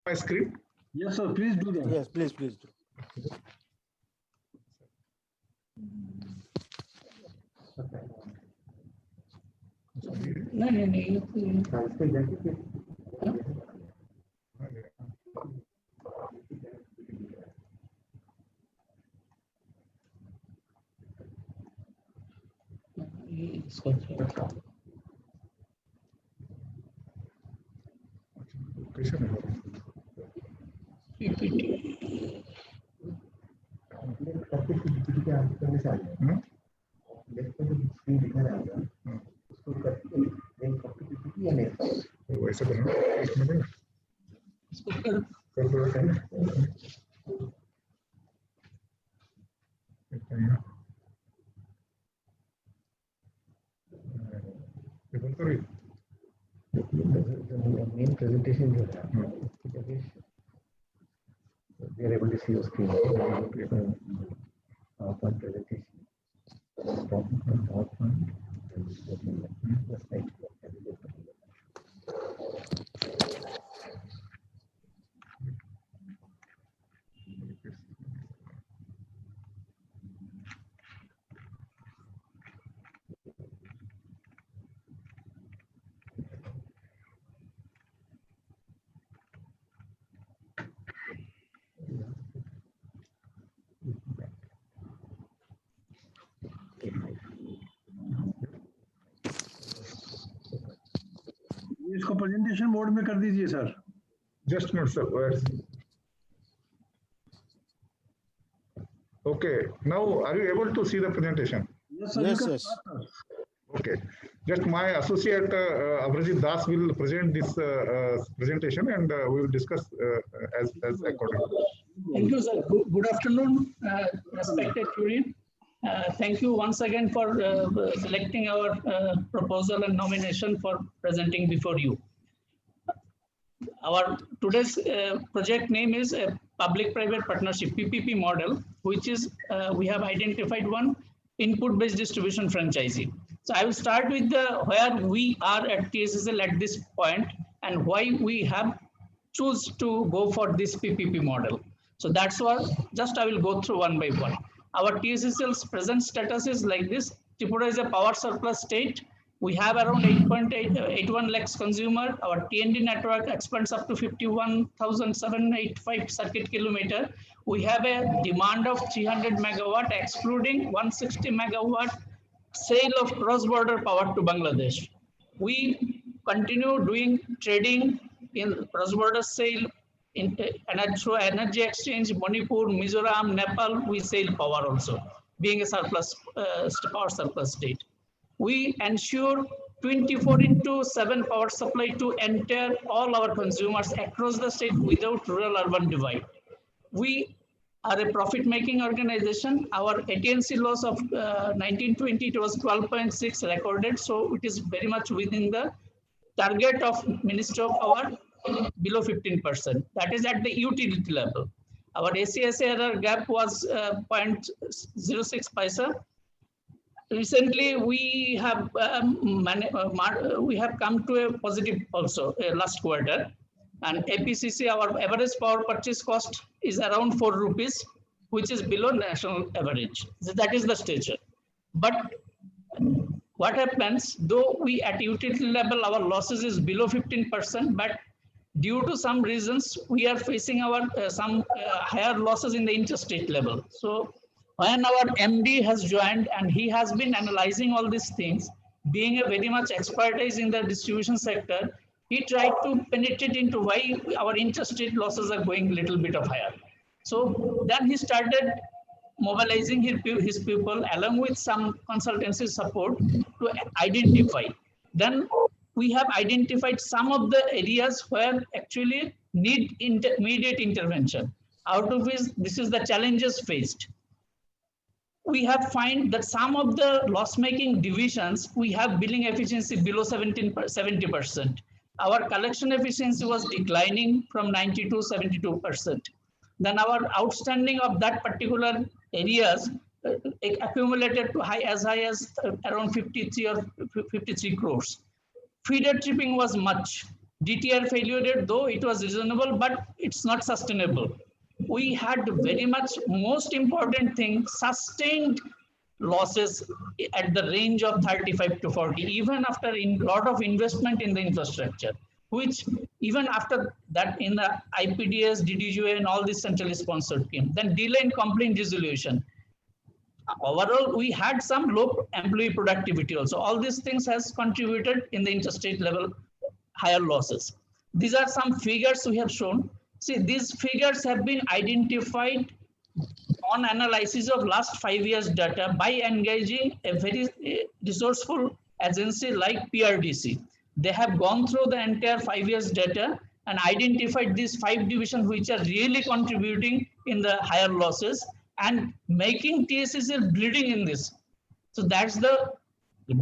my screen? Yes, sir. Please do that. Yes, please do. कैसे नहीं हो रहा? हम्म? तो वैसे करना इसमें नहीं कर दो ये बंद करो ये। main presentation जो है we are able to see your screen. PowerPoint presentation. PowerPoint. Just like इसको प्रेजेंटेशन मोड में कर दीजिए sir. Just a minute, sir. Okay. Now, are you able to see the presentation? Yes, sir. Yes, you can yes. start, sir. Okay. Just my associate Abhijit Das will present this presentation, and we will discuss as accordingly. Thank you, sir. Good afternoon, respected jury. Thank you once again for selecting our proposal and nomination for presenting before you. Our today's project name is a public-private partnership (PPP) model, which is we have identified one input-based distribution franchisee. So I will start with where we are at TSSL at this point and why we have choose to go for this PPP model. So that's what just I will go through one by one. Our TSSL's present status is like this. Tripura is a power surplus state. We have around 8.81 lakhs consumer. Our TND network expands up to 51,785 circuit kilometer. We have a demand of 300 megawatt, excluding 160 megawatt sale of cross-border power to Bangladesh. We continue doing trading in cross-border sale through energy exchange, Manipur, Mizoram, Nepal. We sell power also, being a surplus power surplus state. We ensure 24/7 power supply to enter all our consumers across the state without rural-urban divide. We are a profit-making organization. Our AT&C loss of 1920, it was 12.6 recorded, so it is very much within the target of Ministry of Power, below 15%. That is at the utility level. Our ACSA error gap was 0.06 paisa. Recently, we have come to a positive also last quarter, and APCC, our average power purchase cost is around 4 rupees, which is below national average. So that is the stature. But what happens, though we at utility level, our losses is below 15%, but due to some reasons, we are facing our some higher losses in the interstate level. So when our MD has joined and he has been analyzing all these things, being a very much expertise in the distribution sector, he tried to penetrate into why our interstate losses are going a little bit of higher. So then he started mobilizing his people along with some consultancy support to identify. Then we have identified some of the areas where actually need immediate intervention, out of which this is the challenges faced. We have find that some of the loss-making divisions, we have billing efficiency below 70%. Our collection efficiency was declining from 90 to 72%. Then our outstanding of that particular areas accumulated to as high as around 53 or 53 crores. Feeder tripping was much. DTR failure rate, though it was reasonable, but it's not sustainable. We had very much, most important thing, sustained losses at the range of 35 to 40, even after a lot of investment in the infrastructure, which even after that in the IPDS, DDGA and all this centrally sponsored came. Then delay in complaint resolution. Overall, we had some low employee productivity also. All these things has contributed in the interstate level higher losses. These are some figures we have shown. See, these figures have been identified on analysis of last 5 years data by engaging a very resourceful agency like PRDC. They have gone through the entire 5 years data and identified these 5 divisions which are really contributing in the higher losses and making TSCL bleeding in this. So that's the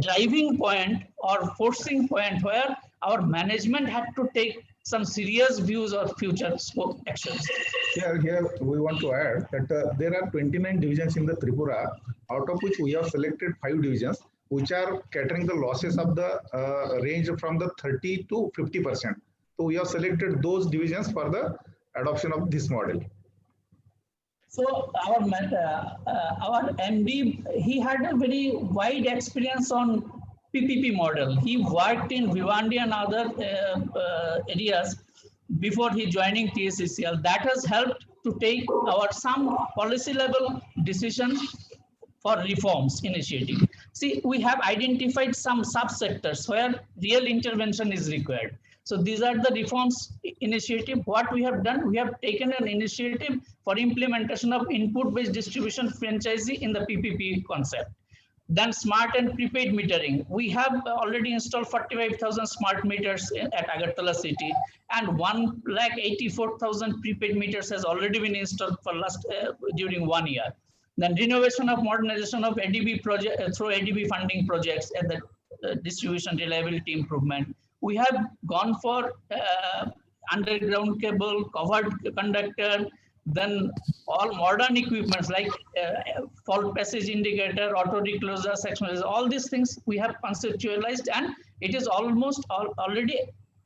driving point or forcing point where our management had to take some serious views or future scope actions. Here we want to add that there are 29 divisions in the Tripura, out of which we have selected 5 divisions, which are catering the losses of the range from the 30 to 50%. So we have selected those divisions for the adoption of this model. So our MD, he had a very wide experience on PPP model. He worked in Vivendi and other areas before he joining TSCL. That has helped to take our some policy level decisions for reforms initiative. See, we have identified some subsectors where real intervention is required. So these are the reforms initiative. What we have done, we have taken an initiative for implementation of input-based distribution franchisee in the PPP concept. Then smart and prepaid metering. We have already installed 45,000 smart meters at Agartala city, and 1,84,000 prepaid meters has already been installed for last during 1 year. Then renovation of modernization of ADB project through ADB funding projects at the distribution reliability improvement. We have gone for underground cable, covered conductor, then all modern equipments like fault passage indicator, auto recloser, section, all these things we have conceptualized, and it is almost already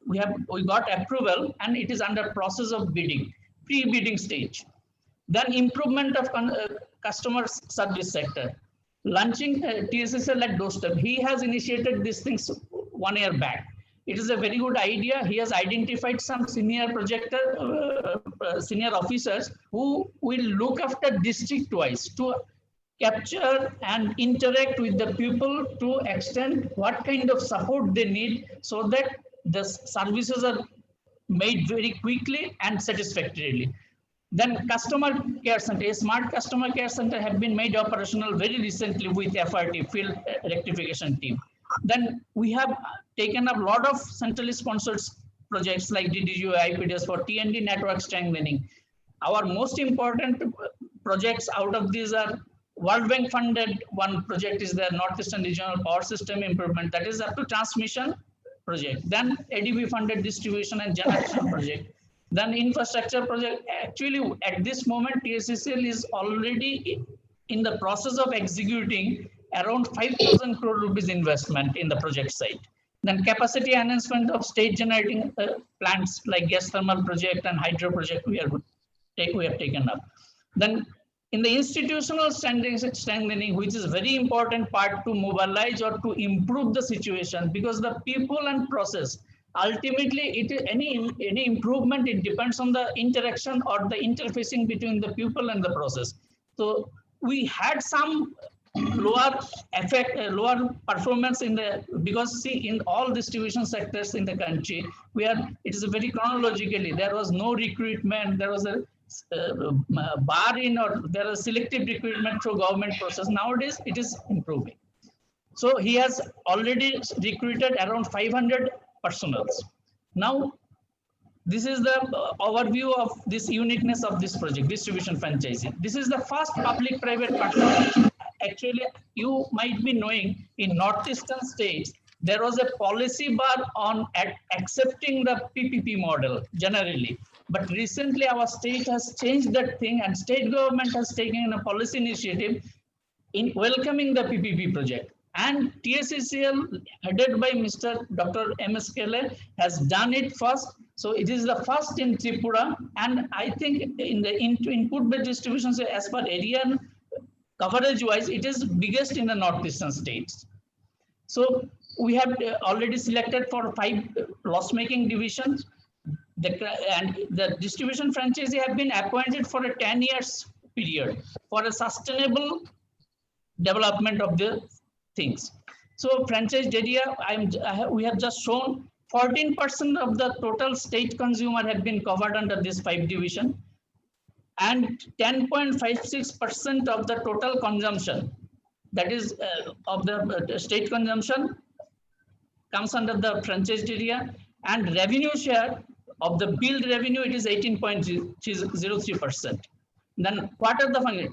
we got approval and it is under process of bidding, pre-bidding stage. Then improvement of customer service sector. Launching TSCL at doorstep. He has initiated these things 1 year back. It is a very good idea. He has identified some senior senior officers who will look after district-wise to capture and interact with the people to extend what kind of support they need so that the services are made very quickly and satisfactorily. Then customer care center, a smart customer care center have been made operational very recently with FRT, field rectification team. Then we have taken up a lot of centrally sponsored projects like DDGA, IPDS for T&D network strengthening. Our most important projects out of these are World Bank funded. One project is the Northeastern Regional Power System Improvement, that is up to transmission project. Then ADB funded distribution and generation project. Then infrastructure project. Actually, at this moment, TSCL is already in the process of executing around 5,000 crore rupees investment in the project site. Then capacity enhancement of state generating plants like gas thermal project and hydro project we have taken up. Then in the institutional strengthening, which is very important part to mobilize or to improve the situation, because the people and process, ultimately any improvement, it depends on the interaction or the interfacing between the people and the process. So we had some lower performance in the, because see, in all distribution sectors in the country, it is very chronologically, there was no recruitment, there was a bar in, or there was selective recruitment through government process. Nowadays it is improving. So he has already recruited around 500 personals. Now this is the overview of this uniqueness of this project, distribution franchising. This is the first public-private partnership. Actually, you might be knowing in northeastern states, there was a policy bar on accepting the PPP model generally. But recently our state has changed that thing, and state government has taken a policy initiative in welcoming the PPP project. And TSCCL, headed by Mr. Dr. M.S. Kele, has done it first. So it is the first in Tripura, and I think in the input-based distribution, so as per area coverage-wise, it is biggest in the northeastern states. So we have already selected for 5 loss-making divisions. And the distribution franchisee have been appointed for a 10 years period for a sustainable development of the things. So franchise area, we have just shown 14% of the total state consumer have been covered under this 5 division, and 10.56% of the total consumption, that is of the state consumption, comes under the franchise area, and revenue share of the billed revenue, it is 18.03%. Then what are the function?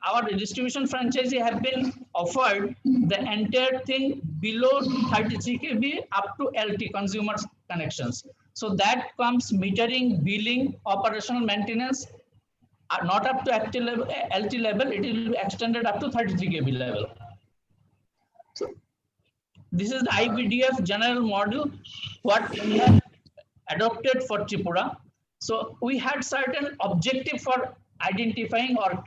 Our distribution franchisee have been offered the entire thing below 33 kb up to LT consumer connections. So that comes metering, billing, operational maintenance, not up to LT level, it will be extended up to 33 kb level. So this is the IBDF general model, what we have adopted for Tripura. So we had certain objective for identifying or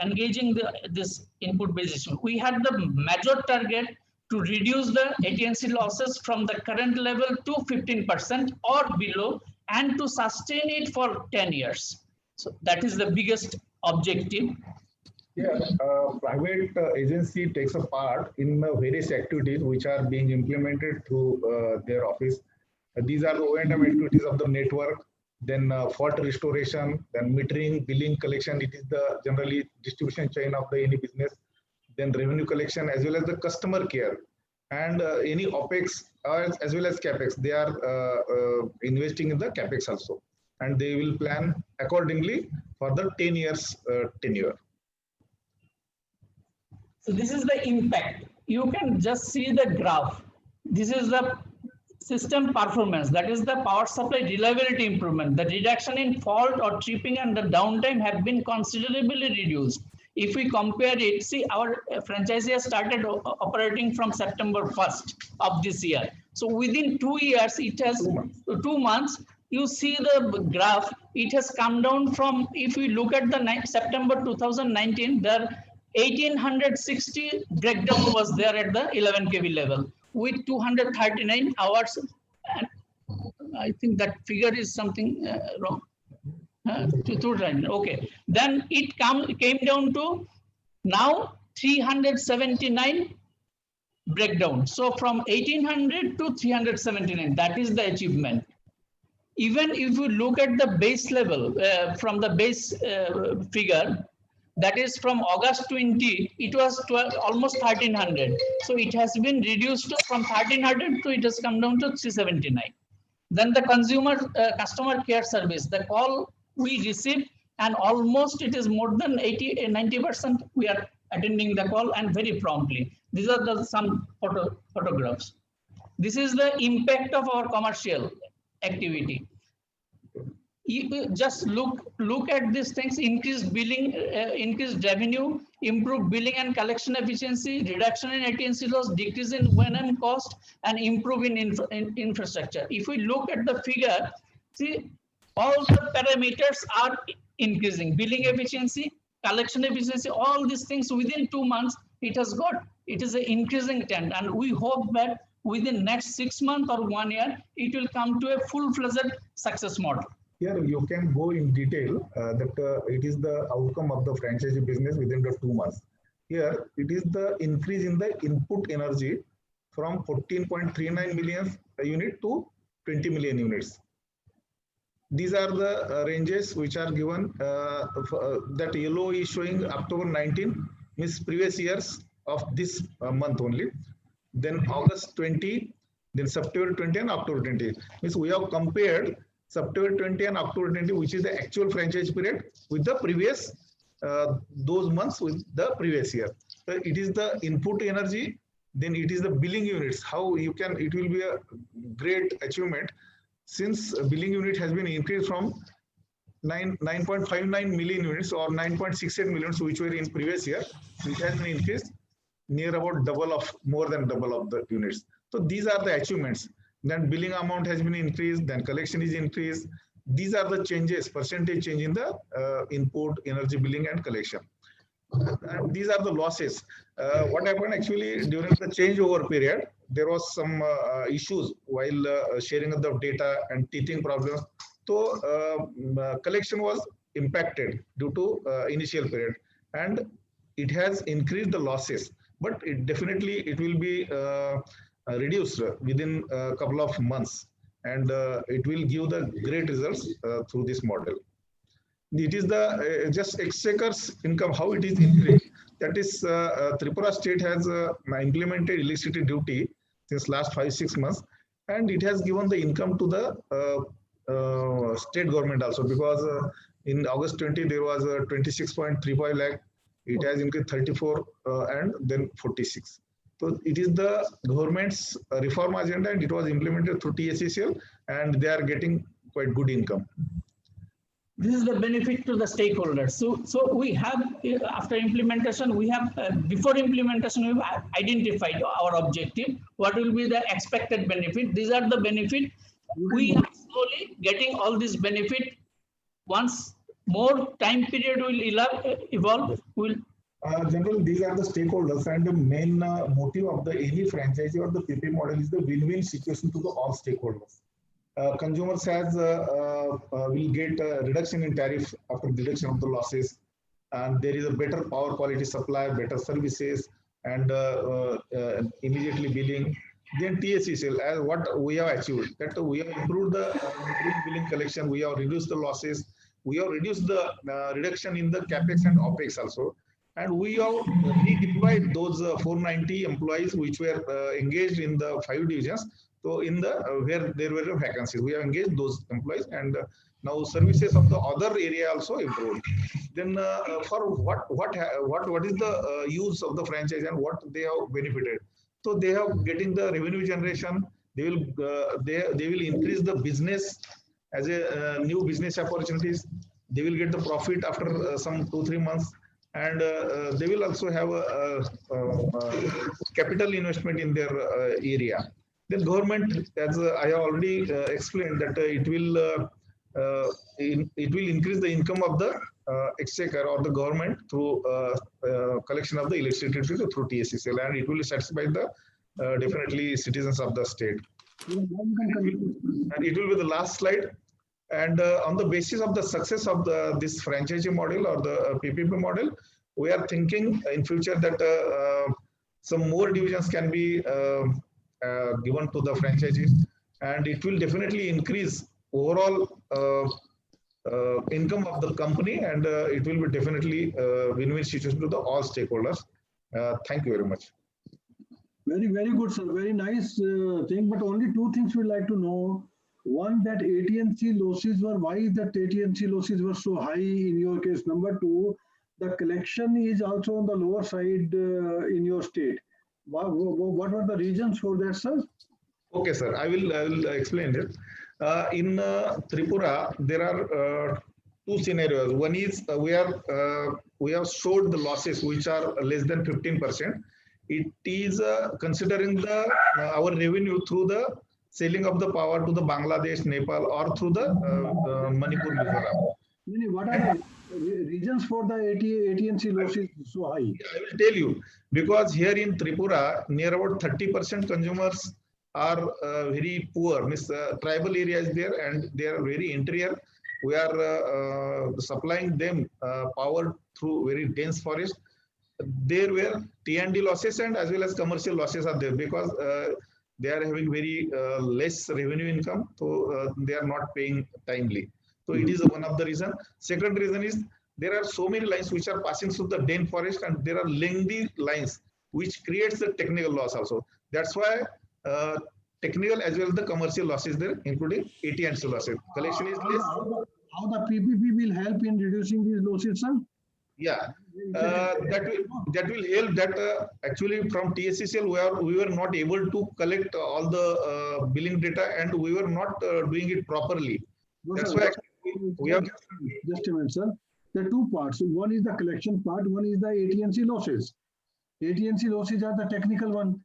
engaging this input-based system. We had the major target to reduce the AT&C losses from the current level to 15% or below, and to sustain it for 10 years. So that is the biggest objective. Yeah, private agency takes a part in various activities which are being implemented through their office. These are the O&M activities of the network, then fault restoration, then metering, billing, collection. It is the generally distribution chain of the any business. Then revenue collection as well as the customer care, and any OPEX as well as CAPEX. They are investing in the CAPEX also, and they will plan accordingly for the 10 years tenure. So this is the impact. You can just see the graph. This is the system performance, that is the power supply reliability improvement. The reduction in fault or tripping and the downtime have been considerably reduced. If we compare it, see, our franchisee has started operating from September 1st of this year. So within 2 years, it has 2 months, you see the graph, it has come down from, if we look at the September 2019, there 1860 breakdown was there at the 11 kV level with 239 hours. And I think that figure is something wrong. Okay, then it came down to now 379 breakdown. So from 1800 to 379, that is the achievement. Even if you look at the base level, from the base figure, that is from August 20, it was almost 1300. So it has been reduced from 1300 to it has come down to 379. Then the customer care service, the call we receive, and almost it is more than 90% we are attending the call and very promptly. These are some photographs. This is the impact of our commercial activity. You just look at these things: increased billing, increased revenue, improved billing and collection efficiency, reduction in AT&C loss, decrease in O&M cost, and improve in infrastructure. If we look at the figure, see, all the parameters are increasing: billing efficiency, collection efficiency, all these things within 2 months, it is an increasing trend, and we hope that within next 6 months or 1 year, it will come to a full-fledged success model. Here you can go in detail that it is the outcome of the franchise business within the 2 months. Here it is the increase in the input energy from 14.39 million unit to 20 million units. These are the ranges which are given. That yellow is showing October 19, means previous years of this month only. Then August 20, then September 20 and October 20. Means we have compared September 20 and October 20, which is the actual franchise period, with the previous, those months with the previous year. So it is the input energy, then it is the billing units. How you can, it will be a great achievement, since billing unit has been increased from 9.59 million units or 9.68 million, which were in previous year, it has been increased near about more than double of the units. So these are the achievements. Then billing amount has been increased, then collection is increased. These are the changes, percentage change in the input, energy billing and collection. And these are the losses. What happened actually during the changeover period, there was some issues while sharing of the data and teething problems. So collection was impacted due to initial period, and it has increased the losses. But it will be reduced within a couple of months, and it will give the great results through this model. It is the just exchequer's income, how it is increased. That is, Tripura state has implemented electricity duty since last 5-6 months, and it has given the income to the state government also, because in August 20 there was 26.35 lakh. It has increased 34 and then 46. So it is the government's reform agenda, and it was implemented through TSCCL, and they are getting quite good income. This is the benefit to the stakeholders. So we have, after implementation, we have, before implementation, we have identified our objective, what will be the expected benefit. These are the benefit. We are slowly getting all this benefit. Once more time period will evolve, General, these are the stakeholders, and the main motive of the any franchisee or the PP model is the win-win situation to the all stakeholders. Consumers will get a reduction in tariff after deduction of the losses, and there is a better power quality supply, better services, and immediately billing. Then TSCCL, as what we have achieved, that we have improved the billing collection, we have reduced the losses, we have reduced the reduction in the capex and opex also, and we have redeployed those 490 employees which were engaged in the 5 divisions. So in the where there were vacancies, we have engaged those employees, and now services of the other area also improved. Then for what is the use of the franchise and what they have benefited? So they have getting the revenue generation. They will increase the business as a new business opportunities. They will get the profit after some 2-3 months, and they will also have a capital investment in their area. Then government, as I have already explained, that it will increase the income of the exchequer or the government through collection of the electricity through TSCCL, and it will satisfy the definitely citizens of the state. And it will be the last slide. And on the basis of the success of this franchisee model or the PPP model, we are thinking in future that some more divisions can be given to the franchisees, and it will definitely increase overall income of the company, and it will be definitely win-win situation to the all stakeholders. Thank you very much. Very, very good, sir. Very nice thing. But only 2 things we'd like to know. One, that AT&C losses were, why that AT&C losses were so high in your case? Number 2, the collection is also on the lower side in your state. What were the reasons for that, sir? Okay, sir. I will explain it. In Tripura, there are 2 scenarios. One is we have showed the losses which are less than 15%. It is considering our revenue through the selling of the power to the Bangladesh, Nepal, or through the Manipur, Mizoram. What are the reasons for the AT&C losses so high? I will tell you, because here in Tripura, near about 30% consumers are very poor, means tribal areas there, and they are very interior. We are supplying them power through very dense forest. There were T&D losses and as well as commercial losses are there, because they are having very less revenue income, so they are not paying timely. So it is one of the reason. Second reason is there are so many lines which are passing through the dense forest, and there are lengthy lines which creates the technical loss also. That's why technical as well as the commercial losses there, including AT&C losses. Collection is less. How the PPP will help in reducing these losses, sir? Yeah, that will help. That actually from TSCCL we were not able to collect all the billing data, and we were not doing it properly. No, that's sir, why we have just a minute, sir. There are 2 parts. One is the collection part. One is the AT&C losses. AT&C losses are the technical one.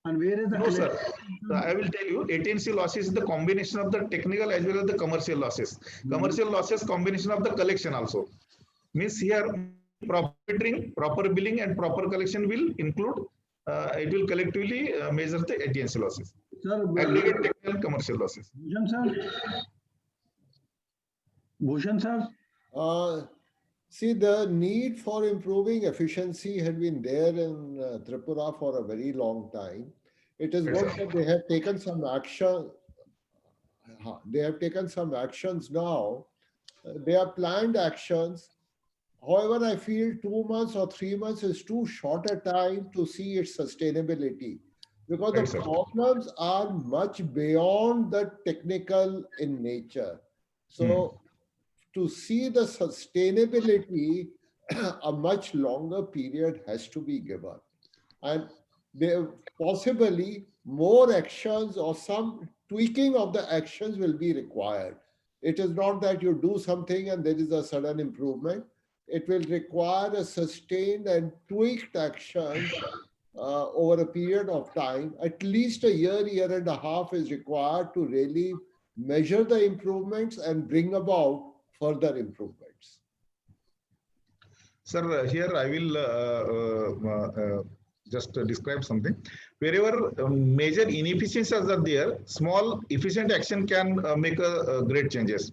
And where is the No, sir. collection? I will tell you, AT&C losses is the combination of the technical as well as the commercial losses. Commercial losses combination of the collection also. Means here proper metering, proper billing and proper collection will include, it will collectively measure the AT&C losses. Sir, Aggregate technical and commercial losses. Bhushan sir? Bhushan sir? See, the need for improving efficiency had been there in Tripura for a very long time. It is Yes, good sir. that they have taken some action. They have taken some actions now. They are planned actions. However, I feel 2 months or 3 months is too short a time to see its sustainability, because Right, the sir. problems are much beyond the technical in nature. So to see the sustainability, a much longer period has to be given. And there possibly more actions or some tweaking of the actions will be required. It is not that you do something and there is a sudden improvement. It will require a sustained and tweaked action over a period of time. At least a year and a half is required to really measure the improvements and bring about further improvements. Sir, here I will just describe something. Wherever major inefficiencies are there, small efficient action can make great changes.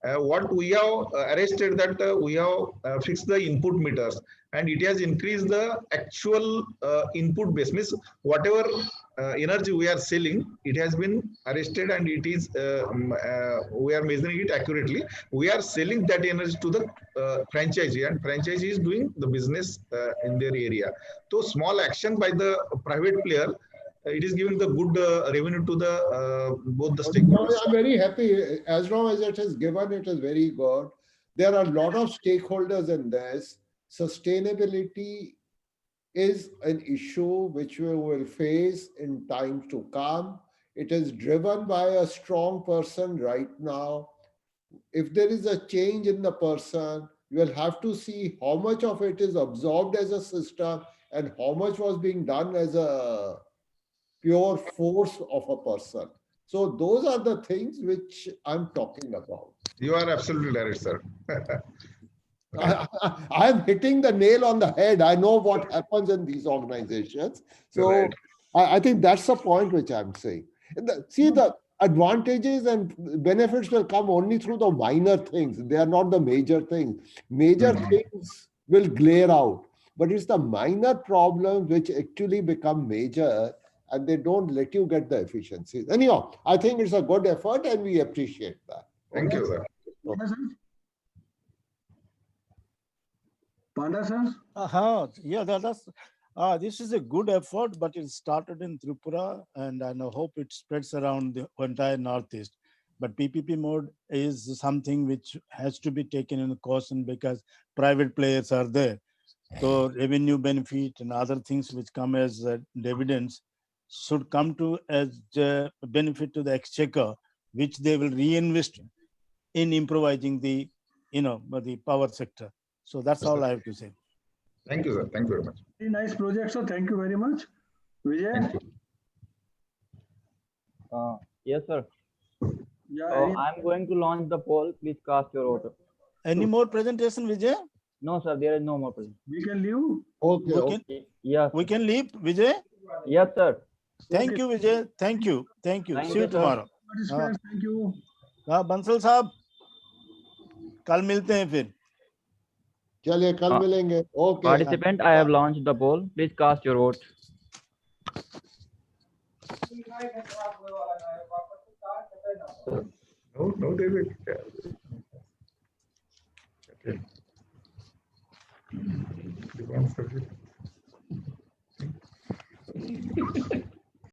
What we have arrested that we have fixed the input meters and it has increased the actual input base. Means whatever energy we are selling, it has been arrested and it is we are measuring it accurately. We are selling that energy to the franchisee and franchisee is doing the business in their area. So small action by the private player, it is giving the good revenue to the both the stakeholders. I'm very happy. As long as it is given, it is very good. There are a lot of stakeholders in this. Sustainability is an issue which we will face in times to come. It is driven by a strong person right now. If there is a change in the person, you will have to see how much of it is absorbed as a system and how much was being done as a pure force of a person. So those are the things which I'm talking about. You are absolutely right, sir. I'm hitting the nail on the head. I know what happens in these organizations. So Right. I think that's the point which I'm saying. See, the advantages and benefits will come only through the minor things. They are not the major things. Major things will glare out. But it's the minor problems which actually become major and they don't let you get the efficiencies. Anyhow, I think it's a good effort and we appreciate that. Thank you, sir. Panda sir? Panda sir? Yeah, this is a good effort, but it started in Tripura, and I hope it spreads around the entire Northeast. But PPP mode is something which has to be taken into caution because private players are there. So revenue benefit and other things which come as dividends should come to as benefit to the exchequer, which they will reinvest in improvising the power sector. So that's all I have to say. Thank you, sir. Thank you very much. Very nice project, sir. Thank you very much. Vijay? Thank you. Yes, sir. Yeah, I'm going to launch the poll. Please cast your vote. Any more presentation, Vijay? No, sir. There is no more presentation. we can leave. Okay. Okay. Yes. We can leave, Vijay. Yes, sir. Thank you, Vijay. Thank you. Thank See you, you sir. tomorrow. Participants, thank you. Bansal साहब कल मिलते हैं फिर. चलिए कल मिलेंगे. Okay. Participant, I have launched the poll. Please cast your vote. No, David. Okay. You want to